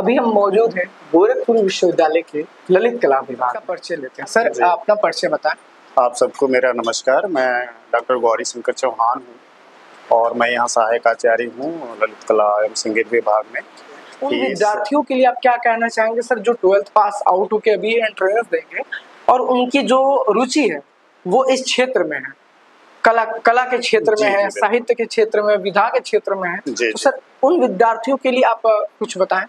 अभी हम मौजूद हैं गोरखपुर विश्वविद्यालय के ललित कला विभाग का परिचय लेते हैं। सर अपना परिचय बताएं। आप सबको मेरा नमस्कार। मैं डॉक्टर गौरी शंकर चौहान हूँ और मैं यहाँ सहायक आचार्य हूँ ललित कला एवं संगीत विभाग में। उन विद्यार्थियों के लिए आप क्या कहना चाहेंगे सर, जो 12th पास आउट होके अभी एंट्रेंस देंगे और उनकी जो रुचि है वो इस क्षेत्र में है, कला के क्षेत्र में है, साहित्य के क्षेत्र में, विधा के क्षेत्र में है, तो सर उन विद्यार्थियों के लिए आप कुछ बताएं।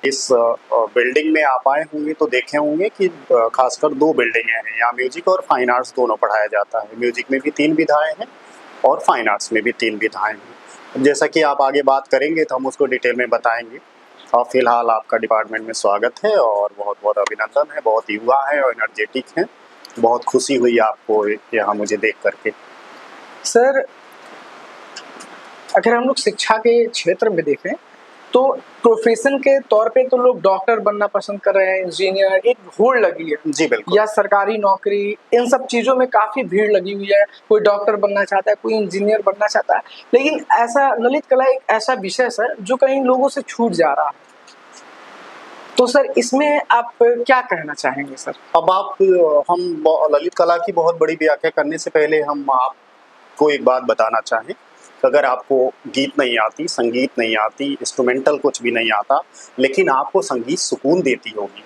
इस बिल्डिंग में आप आए होंगे तो देखे होंगे कि खासकर 2 बिल्डिंगें हैं। यहाँ म्यूजिक और फाइन आर्ट्स दोनों पढ़ाया जाता है। म्यूजिक में भी 3 विधाएं हैं और फाइन आर्ट्स में भी 3 विधाएं हैं। जैसा कि आप आगे बात करेंगे तो हम उसको डिटेल में बताएंगे। और फिलहाल आपका डिपार्टमेंट में स्वागत है और बहुत बहुत अभिनंदन है। बहुत युवा है और एनर्जेटिक हैं। बहुत खुशी हुई आपको यहाँ मुझे देख करके। सर अगर हम लोग शिक्षा के क्षेत्र में देखें तो प्रोफेशन के तौर पे तो लोग डॉक्टर बनना पसंद कर रहे हैं, इंजीनियर, एक होड़ लगी है जी बिल्कुल, या सरकारी नौकरी, इन सब चीज़ों में काफ़ी भीड़ लगी हुई है। कोई डॉक्टर बनना चाहता है, कोई इंजीनियर बनना चाहता है, लेकिन ऐसा ललित कला एक ऐसा विषय सर जो कई लोगों से छूट जा रहा है। तो सर इसमें आप क्या कहना चाहेंगे सर? अब हम ललित कला की बहुत बड़ी व्याख्या करने से पहले हम आपको एक बात बताना चाहें। अगर आपको गीत नहीं आती, संगीत नहीं आती, इंस्ट्रूमेंटल कुछ भी नहीं आता, लेकिन आपको संगीत सुकून देती होगी,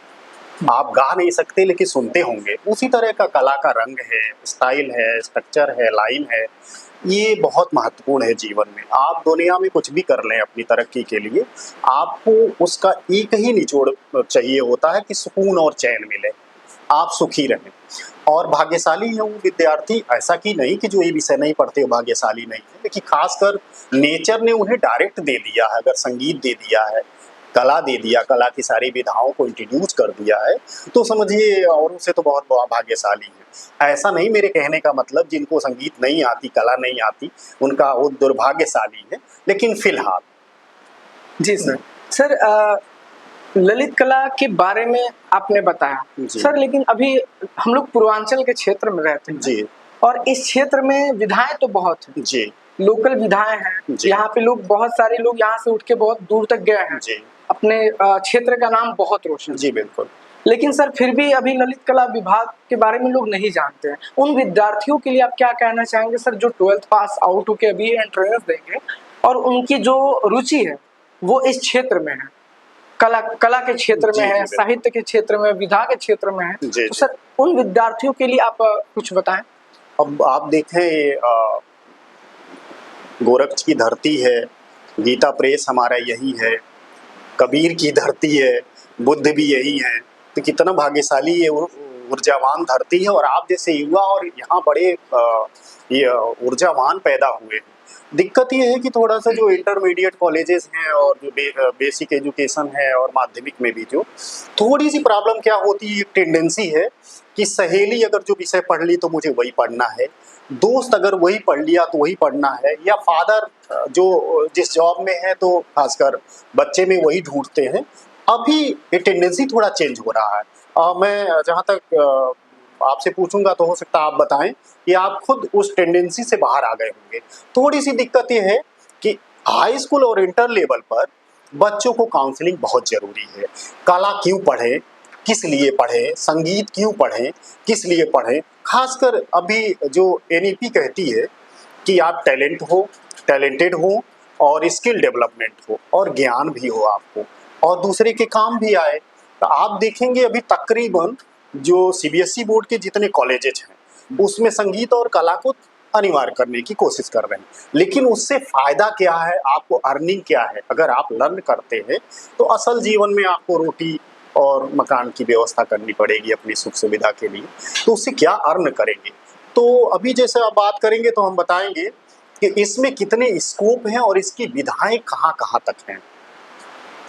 आप गा नहीं सकते लेकिन सुनते होंगे, उसी तरह का कला का रंग है, स्टाइल है, स्ट्रक्चर है, लाइन है, ये बहुत महत्वपूर्ण है जीवन में। आप दुनिया में कुछ भी कर लें अपनी तरक्की के लिए, आपको उसका एक ही निचोड़ चाहिए होता है कि सुकून और चैन मिले, आप सुखी रहें। और भाग्यशाली है वो विद्यार्थी, ऐसा कि नहीं कि जो ये विषय नहीं पढ़ते भाग्यशाली नहीं है, लेकिन खासकर नेचर ने उन्हें डायरेक्ट दे दिया है। अगर संगीत दे दिया है, कला दे दिया, कला की सारी विधाओं को इंट्रोड्यूस कर दिया है, तो समझिए और उनसे तो बहुत भाग्यशाली है। ऐसा नहीं मेरे कहने का मतलब जिनको संगीत नहीं आती, कला नहीं आती, उनका वो दुर्भाग्यशाली है। लेकिन फिलहाल जी सर ललित कला के बारे में आपने बताया सर, लेकिन अभी हम लोग पूर्वांचल के क्षेत्र में रहते हैं जी, और इस क्षेत्र में विधाएं तो बहुत हैं जी, लोकल विधाएं हैं। यहाँ पे लोग, बहुत सारे लोग यहाँ से उठ के बहुत दूर तक गए हैं जी, अपने क्षेत्र का नाम बहुत रोशन जी बिल्कुल। लेकिन सर फिर भी अभी ललित कला विभाग के बारे में लोग नहीं जानते हैं। उन विद्यार्थियों के लिए आप क्या कहना चाहेंगे सर, जो 12th पास आउट होके अभी एंट्रेंस देंगे और उनकी जो रुचि है वो इस क्षेत्र में है, कला के क्षेत्र में है, साहित्य के क्षेत्र में, विधा के क्षेत्र में है, तो सर उन विद्यार्थियों के लिए आप कुछ बताएं। अब आप देखें, गोरख की धरती है, गीता प्रेस हमारा यही है, कबीर की धरती है, बुद्ध भी यही है, तो कितना भाग्यशाली ये ऊर्जावान धरती है। और आप जैसे युवा और यहाँ बड़े ये ऊर्जावान पैदा हुए हैं। दिक्कत ये है कि थोड़ा सा जो इंटरमीडिएट कॉलेजेस हैं और जो बेसिक एजुकेशन है और माध्यमिक में भी जो थोड़ी सी प्रॉब्लम क्या होती है, एक टेंडेंसी है कि सहेली अगर जो विषय पढ़ ली तो मुझे वही पढ़ना है, दोस्त अगर वही पढ़ लिया तो वही पढ़ना है, या फादर जो जिस जॉब में है तो खासकर बच्चे में वही ढूंढते हैं। अभी ये टेंडेंसी थोड़ा चेंज हो रहा है। मैं जहाँ तक आपसे पूछूंगा तो हो सकता है आप बताएं कि आप खुद उस टेंडेंसी से बाहर आ गए होंगे। थोड़ी सी दिक्कत ये है कि हाई स्कूल और इंटर लेवल पर बच्चों को काउंसलिंग बहुत जरूरी है। कला क्यों पढ़ें, किस लिए पढ़ें, संगीत क्यों पढ़ें, किस लिए पढ़ें। खासकर अभी जो NEP कहती है कि आप टैलेंटेड हो और स्किल डेवलपमेंट हो और ज्ञान भी हो आपको और दूसरे के काम भी आए। तो आप देखेंगे अभी तकरीबन जो CBSE बोर्ड के जितने कॉलेजेस हैं उसमें संगीत और कला को अनिवार्य करने की कोशिश कर रहे हैं, लेकिन उससे फायदा क्या है, आपको अर्निंग क्या है। अगर आप लर्न करते हैं तो असल जीवन में आपको रोटी और मकान की व्यवस्था करनी पड़ेगी अपनी सुख सुविधा के लिए, तो उससे क्या अर्न करेंगे। तो अभी जैसे आप बात करेंगे तो हम बताएंगे कि इसमें कितने स्कोप हैं और इसकी विधाएं कहाँ कहाँ तक हैं।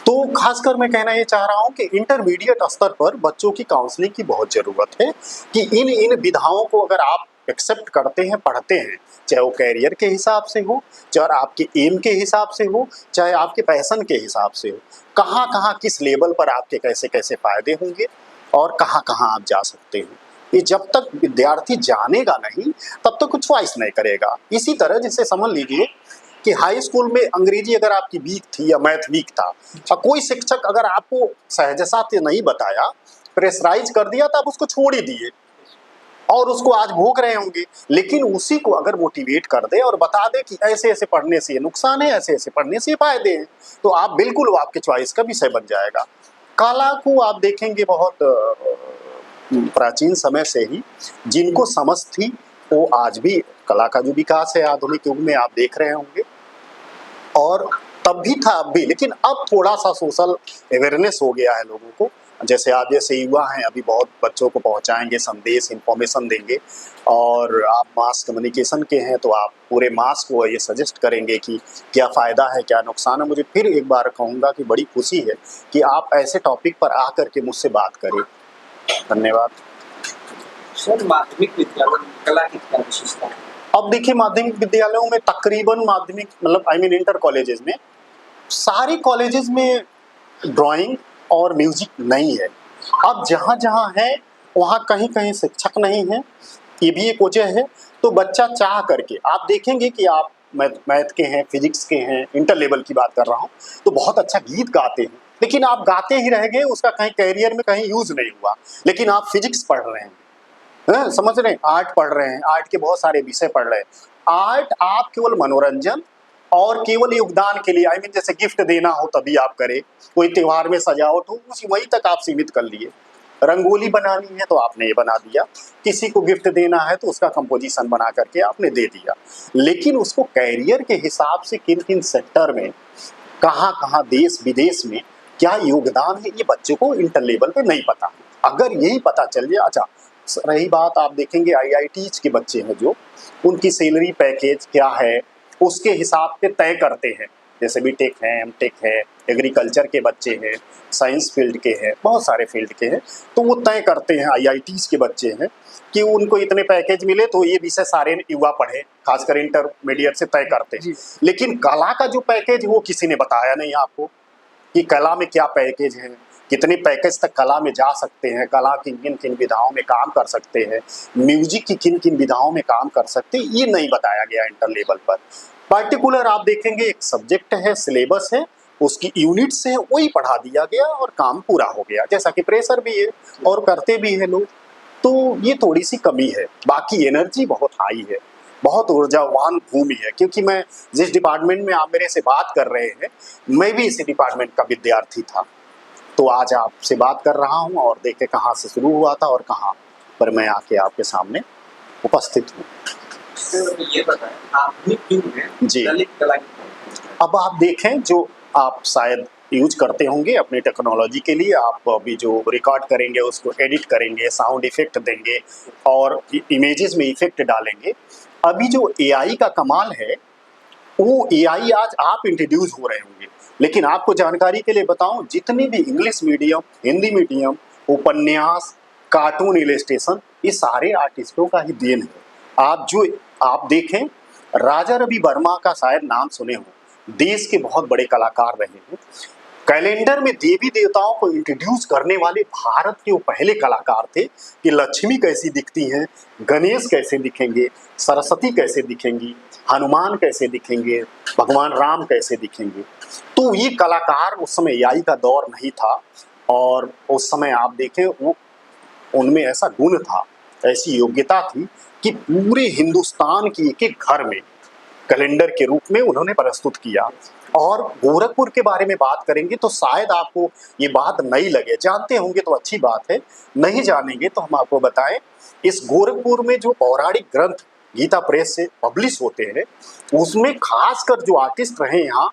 तो खासकर मैं कहना ये चाह रहा हूँ कि इंटरमीडिएट स्तर पर बच्चों की काउंसलिंग की बहुत ज़रूरत है कि इन विधाओं को अगर आप एक्सेप्ट करते हैं, पढ़ते हैं, चाहे वो कैरियर के हिसाब से हो, चाहे आपके एम के हिसाब से हो, चाहे आपके पैशन के हिसाब से हो, कहाँ कहाँ किस लेवल पर आपके कैसे कैसे फ़ायदे होंगे और कहाँ कहाँ आप जा सकते हैं। ये जब तक विद्यार्थी जानेगा नहीं तब तक कुछ च्वाइस नहीं करेगा। इसी तरह जैसे समझ लीजिए कि हाई स्कूल में अंग्रेजी अगर आपकी वीक थी या मैथ वीक था, और कोई शिक्षक अगर आपको सहजता से नहीं बताया, प्रेशराइज कर दिया, तो आप उसको छोड़ ही दिए और उसको आज भोग रहे होंगे। लेकिन उसी को अगर मोटिवेट कर दे और बता दे कि ऐसे ऐसे पढ़ने से ये नुकसान है, ऐसे ऐसे पढ़ने से ये फायदे हैं, तो आप बिल्कुल वो आपके चॉइस का विषय बन जाएगा। कला को आप देखेंगे बहुत प्राचीन समय से ही जिनको समझ थी, वो आज भी कला का जो विकास है आधुनिक युग में आप देख रहे होंगे, और तब भी था अब भी, लेकिन अब थोड़ा सा सोशल अवेयरनेस हो गया है लोगों को। जैसे आप जैसे युवा हैं, अभी बहुत बच्चों को पहुंचाएंगे संदेश, इंफॉर्मेशन देंगे, और आप मास कम्युनिकेशन के हैं तो आप पूरे मास को ये सजेस्ट करेंगे कि क्या फ़ायदा है, क्या नुकसान है। मुझे फिर एक बार कहूँगा कि बड़ी खुशी है कि आप ऐसे टॉपिक पर आकर के मुझसे बात करें। धन्यवाद। सर, माध्यमिक विद्यालय में कला की क्या विशेषता है? अब देखिए, माध्यमिक विद्यालयों में तकरीबन माध्यमिक मतलब इंटर कॉलेजेस में, सारे कॉलेजेस में ड्राइंग और म्यूजिक नहीं है। अब जहाँ जहाँ है वहाँ कहीं कहीं शिक्षक नहीं है, ये भी एक वजह है। तो बच्चा चाह करके, आप देखेंगे कि आप मैथ के हैं, फिजिक्स के हैं, इंटर लेवल की बात कर रहा हूँ, तो बहुत अच्छा गीत गाते हैं, लेकिन आप गाते ही रह गए, उसका कहीं कैरियर में कहीं यूज नहीं हुआ। लेकिन आप फिजिक्स पढ़ रहे हैं, समझ रहे हैं, आर्ट पढ़ रहे हैं, आर्ट के बहुत सारे विषय पढ़ रहे हैं। आर्ट आप केवल मनोरंजन और केवल योगदान के लिए, जैसे गिफ्ट देना हो तभी आप करें, कोई त्योहार में सजावट हो, उसी वहीं तक आप सीमित कर लिए। रंगोली बनानी है तो आपने ये बना दिया, किसी को गिफ्ट देना है तो उसका कंपोजिशन बना करके आपने दे दिया। लेकिन उसको कैरियर के हिसाब से किन किन सेक्टर में, कहाँ कहाँ देश विदेश में क्या योगदान है, ये बच्चे को इंटर लेवल पे नहीं पता। अगर यही पता चल जाए, अच्छा रही बात, आप देखेंगे IITs के बच्चे हैं जो, उनकी सैलरी पैकेज क्या है उसके हिसाब से तय करते हैं। जैसे बीटेक है, एमटेक है, एग्रीकल्चर के बच्चे हैं, साइंस फील्ड के हैं, बहुत सारे फील्ड के हैं, तो वो तय करते हैं, IITs के बच्चे हैं, कि उनको इतने पैकेज मिले तो ये विषय सारे युवा पढ़े, खासकर इंटरमीडिएट से तय करते हैं। लेकिन कला का जो पैकेज वो किसी ने बताया नहीं आपको कि कला में क्या पैकेज है, कितने पैकेज तक कला में जा सकते हैं, कला की किन किन विधाओं में काम कर सकते हैं, म्यूजिक की किन किन विधाओं में काम कर सकते हैं, ये नहीं बताया गया इंटर लेवल पर। पर्टिकुलर आप देखेंगे एक सब्जेक्ट है, सिलेबस है, उसकी यूनिट्स है, वही पढ़ा दिया गया और काम पूरा हो गया। जैसा कि प्रेशर भी है और करते भी हैं लोग, तो ये थोड़ी सी कमी है। बाकी एनर्जी बहुत हाई है, बहुत ऊर्जावान भूमि है। क्योंकि मैं जिस डिपार्टमेंट में आप मेरे से बात कर रहे हैं, मैं भी इसी डिपार्टमेंट का विद्यार्थी था, तो आज आपसे बात कर रहा हूं और देखे कहाँ से शुरू हुआ था और कहाँ पर मैं आके आपके सामने उपस्थित हूँ। ये बताएं, आधुनिक युग में जी, ललित कला अब आप देखें, जो आप शायद यूज करते होंगे अपनी टेक्नोलॉजी के लिए, आप अभी जो रिकॉर्ड करेंगे उसको एडिट करेंगे, साउंड इफेक्ट देंगे और इमेजेस में इफेक्ट डालेंगे। अभी जो AI का कमाल है, वो AI आज आप इंट्रोड्यूस हो रहे होंगे। लेकिन आपको जानकारी के लिए बताऊं, जितने भी इंग्लिश मीडियम, हिंदी मीडियम, उपन्यास, कार्टून, इलस्ट्रेशन, ये सारे आर्टिस्टों का ही देन है। आप देखें, राजा रवि वर्मा का शायद नाम सुने हो, देश के बहुत बड़े कलाकार रहे हैं। कैलेंडर में देवी देवताओं को इंट्रोड्यूस करने वाले भारत के वो पहले कलाकार थे कि लक्ष्मी कैसी दिखती हैं, गणेश कैसे दिखेंगे, सरस्वती कैसे दिखेंगी, हनुमान कैसे दिखेंगे, भगवान राम कैसे दिखेंगे। तो ये कलाकार, उस समय AI का दौर नहीं था, और उस समय आप देखें वो उनमें ऐसा गुण था, ऐसी योग्यता थी कि पूरे हिंदुस्तान की एक एक घर में कैलेंडर के रूप में उन्होंने प्रस्तुत किया। और गोरखपुर के बारे में बात करेंगे तो शायद आपको ये बात नई लगे, जानते होंगे तो अच्छी बात है, नहीं जानेंगे तो हम आपको बताएं। इस गोरखपुर में जो पौराणिक ग्रंथ गीता प्रेस से पब्लिश होते हैं, उसमें खासकर जो आर्टिस्ट रहे यहाँ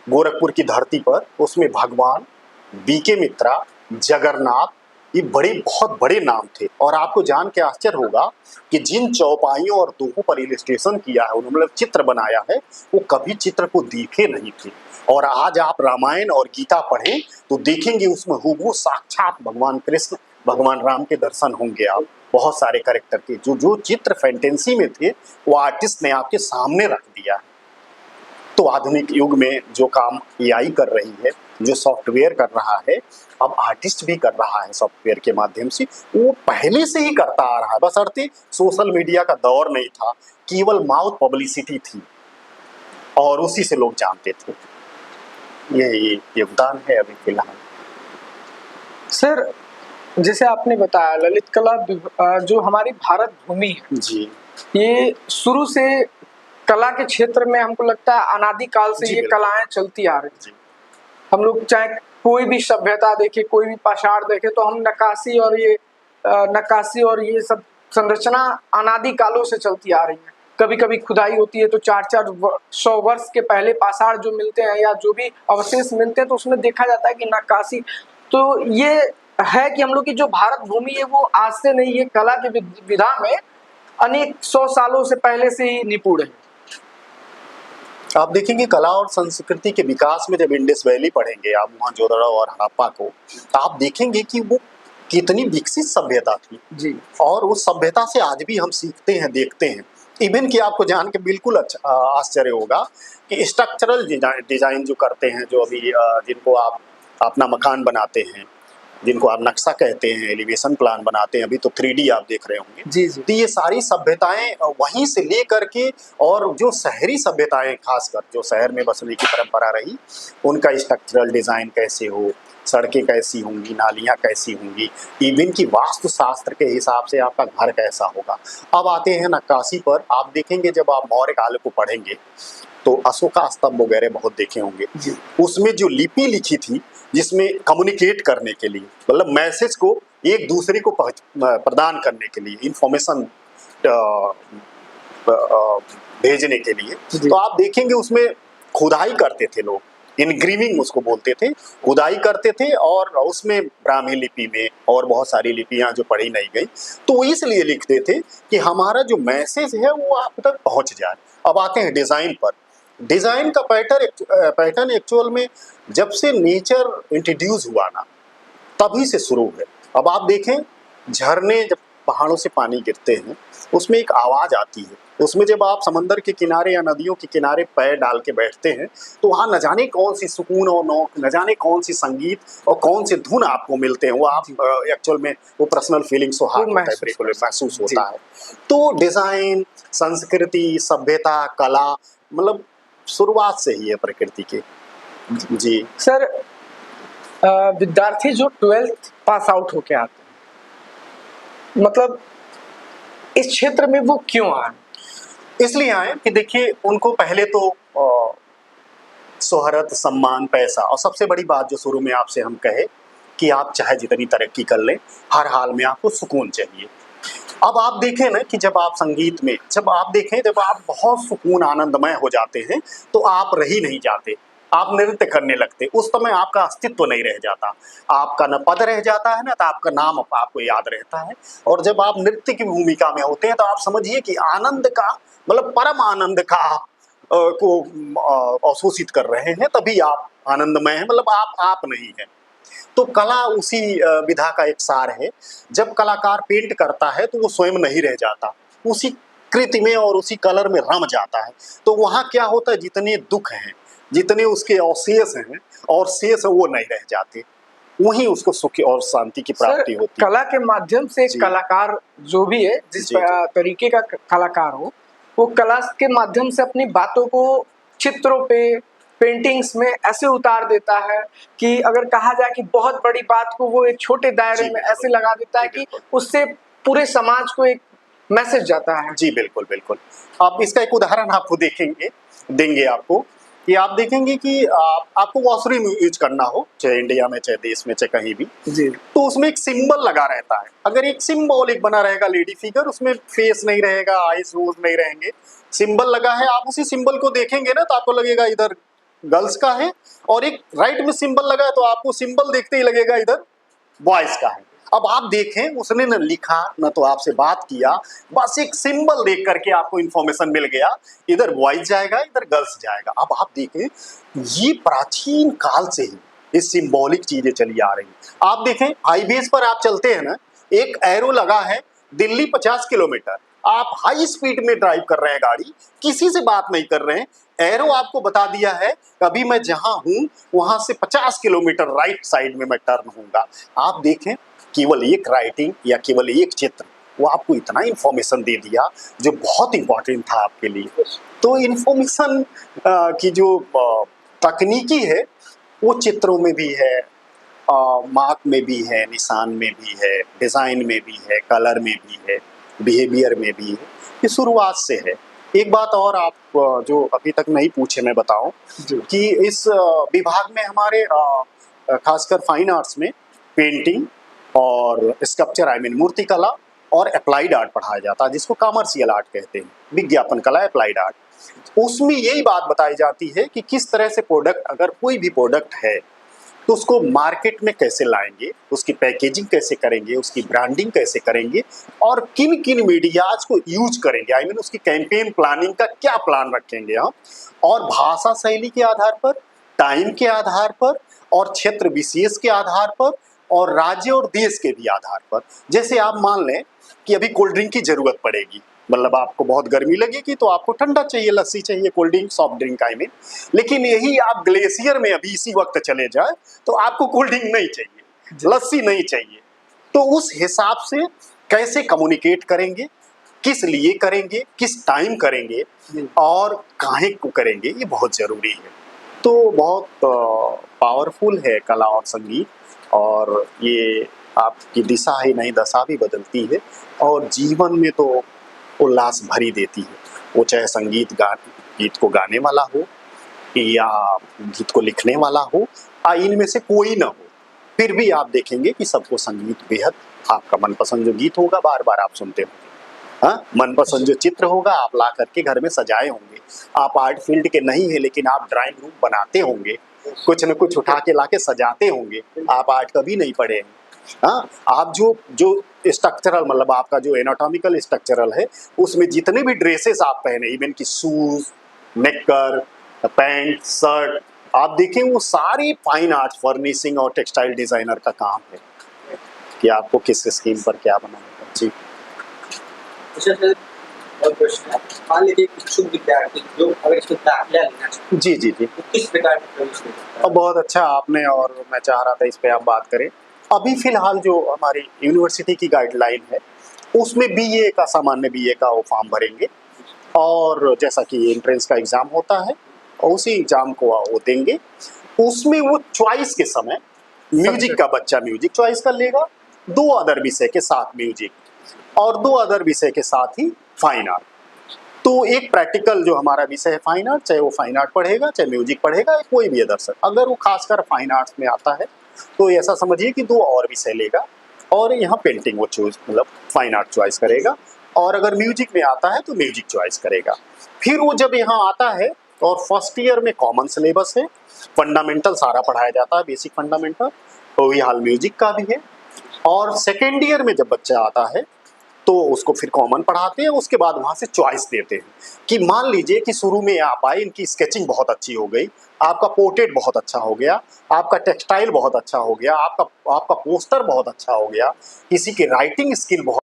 गोरखपुर की धरती पर, उसमें भगवान, BK मित्रा, जगन्नाथ, ये बहुत बड़े नाम थे। और आपको जान के आश्चर्य होगा कि जिन चौपाइयों और दोहों पर इलस्ट्रेशन किया है, उन्होंने चित्र बनाया है, वो कभी चित्र को देखे नहीं थे। और आज आप रामायण और गीता पढ़ें तो देखेंगे उसमें हूबहू साक्षात भगवान कृष्ण, भगवान राम के दर्शन होंगे। आप बहुत सारे कैरेक्टर के जो चित्र फैंटेसी में थे, वो आर्टिस्ट ने आपके सामने रख दिया। तो आधुनिक युग में जो काम AI कर रही है, जो सॉफ्टवेयर कर रहा है, अब आर्टिस्ट भी कर रहा है सॉफ्टवेयर के माध्यम से, वो पहले से ही करता आ रहा है। बशर्ते सोशल मीडिया का दौर नहीं था, केवल माउथ पब्लिसिटी थी। और उसी से लोग जानते थे। यही योगदान है अभी फिलहाल। सर जैसे आपने बताया ललित कला जो हमारी भारत भूमि है जी ये शुरू से कला के क्षेत्र में हमको लगता है अनादि काल से जी, ये बिल्कुल। कलाएं चलती आ रही जी हम लोग चाहे कोई भी सभ्यता देखे कोई भी पाषाण देखे तो हम नक्काशी और ये सब संरचना अनादि कालों से चलती आ रही है। कभी कभी खुदाई होती है तो 400 वर्ष के पहले पाषाण जो मिलते हैं या जो भी अवशेष मिलते हैं तो उसमें देखा जाता है कि नक्काशी तो ये है कि हम लोग की जो भारत भूमि है वो आज से नहीं है कला की विधा में अनेक 100 सालों से पहले से ही निपुण है। आप देखेंगे कला और संस्कृति के विकास में जब इंडस वैली पढ़ेंगे आप मोहनजोदड़ो और हड़प्पा को, तो आप देखेंगे कि वो कितनी विकसित सभ्यता थी जी और उस सभ्यता से आज भी हम सीखते हैं, देखते हैं। इवन कि आपको जान के बिल्कुल आश्चर्य होगा कि स्ट्रक्चरल डिजाइन जो करते हैं, जो अभी जिनको आप अपना मकान बनाते हैं, जिनको आप नक्शा कहते हैं, एलिवेशन प्लान बनाते हैं, अभी तो 3D आप देख रहे होंगे। जी जी तो ये सारी सभ्यताएं वहीं से ले करके, और जो शहरी सभ्यताएं खासकर जो शहर में बसने की परंपरा रही, उनका स्ट्रक्चरल डिजाइन कैसे हो, सड़कें कैसी होंगी, नालियां कैसी होंगी, इवन की वास्तुशास्त्र के हिसाब से आपका घर कैसा होगा। अब आते हैं नक्काशी पर। आप देखेंगे जब आप मौर्य काल को पढ़ेंगे तो अशोका स्तंभ वगैरह बहुत देखे होंगे। उसमें जो लिपि लिखी थी जिसमें कम्युनिकेट करने के लिए, मतलब मैसेज को एक दूसरे को प्रदान करने के लिए, इंफॉर्मेशन भेजने के लिए, तो आप देखेंगे उसमें खुदाई करते थे लोग, इनग्रीविंग उसको बोलते थे, खुदाई करते थे और उसमें ब्राह्मी लिपि में और बहुत सारी लिपियां जो पढ़ी नहीं गई, तो इसलिए लिखते थे कि हमारा जो मैसेज है वो आप तक पहुंच जाए। अब आते हैं डिजाइन पर। डिजाइन का पैटर्न एक्चुअल में जब से नेचर इंट्रोड्यूस हुआ ना, तभी से शुरू है। अब आप देखें झरने जब पहाड़ों से पानी गिरते हैं उसमें एक आवाज आती है, उसमें जब आप समंदर के किनारे या नदियों के किनारे पैर डाल के बैठते हैं तो वहाँ न जाने कौन सी सुकून और न जाने कौन सी संगीत और कौन से धुन आपको मिलते हैं, वो आप एक्चुअल में वो पर्सनल फीलिंग्स होता है, बिल्कुल महसूस होता है। तो डिजाइन, संस्कृति, सभ्यता, कला, मतलब शुरुआत से ही है प्रकृति के। जी सर विद्यार्थी जो 12th पास आउट होके आते हैं मतलब इस क्षेत्र में वो क्यों आए? इसलिए आए कि देखिए उनको पहले तो शोहरत, सम्मान, पैसा, और सबसे बड़ी बात जो शुरू में आपसे हम कहे कि आप चाहे जितनी तरक्की कर लें, हर हाल में आपको सुकून चाहिए। अब आप देखें ना कि जब आप संगीत में, जब आप बहुत सुकून आनंदमय हो जाते हैं तो आप रह ही नहीं जाते, आप नृत्य करने लगते, उस समय आपका अस्तित्व नहीं रह जाता, आपका न पद रह जाता है ना तो आपका नाम आपको याद रहता है। और जब आप नृत्य की भूमिका में होते हैं तो आप समझिए कि आनंद का, मतलब परम आनंद का को अवशोषित कर रहे हैं, तभी आप आनंदमय हैं, मतलब आप नहीं हैं। तो कला उसी विधा का एक सार है। जब कलाकार पेंट करता है तो वो स्वयं नहीं रह जाता, उसी कृति में और उसी कलर में रम जाता है। तो वहाँ क्या होता है, जितने दुख हैं, जितने उसके अवशेष हैं और शेष वो नहीं रह जाते, वहीं उसको सुख और शांति की प्राप्ति होती है। कला के माध्यम से कलाकार जो भी है, जिस तरीके का कलाकार हो, वो कला के माध्यम से अपनी बातों को चित्रों पे, पेंटिंग्स में ऐसे उतार देता है कि अगर कहा जाए कि बहुत बड़ी बात को वो एक छोटे दायरे में ऐसे लगा देता है कि उससे पूरे समाज को एक मैसेज जाता है। जी बिल्कुल बिल्कुल। आप इसका एक उदाहरण आपको देंगे आपको कि आप देखेंगे कि आपको वॉशरूम यूज करना हो, चाहे इंडिया में, चाहे देश में, चाहे कहीं भी जी, तो उसमें एक सिंबल लगा रहता है। अगर एक सिंबल एक बना रहेगा लेडी फिगर, उसमें फेस नहीं रहेगा, आईज नोज नहीं रहेंगे, सिंबल लगा है, आप उसी सिंबल को देखेंगे ना तो आपको लगेगा इधर गर्ल्स का है, और एक राइट में सिंबल लगा है तो आपको सिंबल देखते ही लगेगा इधर बॉयज का है। अब आप देखें उसने न लिखा न तो आपसे बात किया, बस एक सिंबल देख करके आपको इंफॉर्मेशन मिल गया, इधर बॉयज जाएगा इधर गर्ल्स जाएगा। अब आप देखें ये प्राचीन काल से ही ये सिंबॉलिक चीजें चली आ रही। आप देखें हाईवेज पर आप चलते हैं ना, एक एरो लगा है दिल्ली 50 किलोमीटर, आप हाई स्पीड में ड्राइव कर रहे हैं गाड़ी, किसी से बात नहीं कर रहे हैं, एरो आपको बता दिया है कभी मैं जहां हूं वहां से 50 किलोमीटर राइट साइड में मैं टर्न होऊंगा। आप देखें केवल एक राइटिंग या केवल एक चित्र वो आपको इतना इन्फॉर्मेशन दे दिया जो बहुत इंपॉर्टेंट था आपके लिए। तो इन्फॉर्मेशन की जो तकनीकी है वो चित्रों में भी है, मार्क में भी है, निशान में भी है, डिज़ाइन में भी है, कलर में भी है, बिहेवियर में भी है। ये शुरुआत से है। एक बात और आप जो अभी तक नहीं पूछे मैं बताऊं कि इस विभाग में हमारे खासकर फाइन आर्ट्स में पेंटिंग और स्कल्पचर आई मीन मूर्ति कला और अप्लाइड आर्ट पढ़ाया जाता है, जिसको कमर्शियल आर्ट कहते हैं, विज्ञापन कला अप्लाइड आर्ट। उसमें यही बात बताई जाती है कि किस तरह से प्रोडक्ट, अगर कोई भी प्रोडक्ट है तो उसको मार्केट में कैसे लाएंगे, उसकी पैकेजिंग कैसे करेंगे, उसकी ब्रांडिंग कैसे करेंगे और किन किन मीडियाज को यूज करेंगे, आई मीन उसकी कैंपेन प्लानिंग का क्या प्लान रखेंगे हम, और भाषा शैली के आधार पर, टाइम के आधार पर और क्षेत्र विशेष के आधार पर और राज्य और देश के भी आधार पर। जैसे आप मान लें कि अभी कोल्ड ड्रिंक की जरूरत पड़ेगी, मतलब आपको बहुत गर्मी लगेगी तो आपको ठंडा चाहिए, लस्सी चाहिए, cold drink, soft drink I mean. लेकिन यही आप ग्लेशियर में अभी इसी वक्त चले जाए तो आपको कोल्ड ड्रिंक नहीं चाहिए, लस्सी नहीं चाहिए। तो उस हिसाब से कैसे कम्युनिकेट करेंगे, किस लिए करेंगे, किस टाइम करेंगे और काहे को करेंगे, ये बहुत ज़रूरी है। तो बहुत पावरफुल है कला और संगीत, और ये आपकी दिशा ही नहीं दशा भी बदलती है और जीवन में तो उल्लास भरी देती है। वो चाहे संगीत गीत को गाने वाला हो या गीत को लिखने वाला हो, इनमें से कोई ना हो, फिर भी आप देखेंगे कि सबको संगीत बेहद, आपका मनपसंद जो गीत होगा बार बार आप सुनते होंगे, हाँ, मनपसंद जो चित्र होगा आप ला करके घर में सजाए होंगे। आप आर्ट फील्ड के नहीं है लेकिन आप ड्राइंग रूम बनाते होंगे, कुछ न कुछ उठा के ला के सजाते होंगे। आप आर्ट कभी नहीं पढ़े हैं, हाँ, आप जो जो स्ट्रक्चरल, मतलब आपका जो एनाटॉमिकल स्ट्रक्चरल है उसमें जितने भी ड्रेसेस आप पहने, इवन की शूज, नेकर, पैंट, शर्ट, आप देखें वो सारी फाइन आर्ट, फर्निशिंग और टेक्सटाइल डिजाइनर का काम है कि आपको किस स्कीम पर क्या बनाना है। जी अच्छा सर, और प्रश्न है, मान लीजिए इच्छुक विद्यार्थी जो अगर इसमें दाखिला लेना चाहते जी जी जी, तो किस प्रकार की प्रवेश ले सकता है? और बहुत अच्छा आपने, और मैं चाह रहा था इस पे आप बात करें। अभी फिलहाल जो हमारी यूनिवर्सिटी की गाइडलाइन है उसमें बीए का, सामान्य बीए का वो फॉर्म भरेंगे और जैसा कि एंट्रेंस का एग्ज़ाम होता है और उसी एग्ज़ाम को वो देंगे। उसमें वो चॉइस के समय म्यूजिक का बच्चा म्यूजिक चॉइस कर लेगा, 2 अदर विषय के साथ म्यूजिक और 2 अदर विषय के साथ ही फाइन आर्ट। तो एक प्रैक्टिकल जो हमारा विषय है फाइन आर्ट, चाहे वो फाइन आर्ट पढ़ेगा, चाहे म्यूजिक पढ़ेगा, कोई भी अदर सर, अगर वो खासकर फाइन आर्ट्स में आता है तो ऐसा समझिए कि 2 और विषय लेगा और यहाँ पेंटिंग वो चूज, मतलब फाइन आर्ट चॉइस करेगा, और अगर म्यूजिक में आता है तो म्यूजिक चॉइस करेगा। फिर वो जब यहाँ आता है और फर्स्ट ईयर में कॉमन सिलेबस है, फंडामेंटल सारा पढ़ाया जाता है, बेसिक फंडामेंटल, तो ये हाल म्यूजिक का भी है। और सेकेंड ईयर में जब बच्चा आता है तो उसको फिर कॉमन पढ़ाते हैं, उसके बाद वहाँ से चॉइस देते हैं कि मान लीजिए कि शुरू में आप आए, इनकी स्केचिंग बहुत अच्छी हो गई, आपका पोर्ट्रेट बहुत अच्छा हो गया, आपका टेक्सटाइल बहुत अच्छा हो गया, आपका पोस्टर बहुत अच्छा हो गया, किसी की राइटिंग स्किल बहुत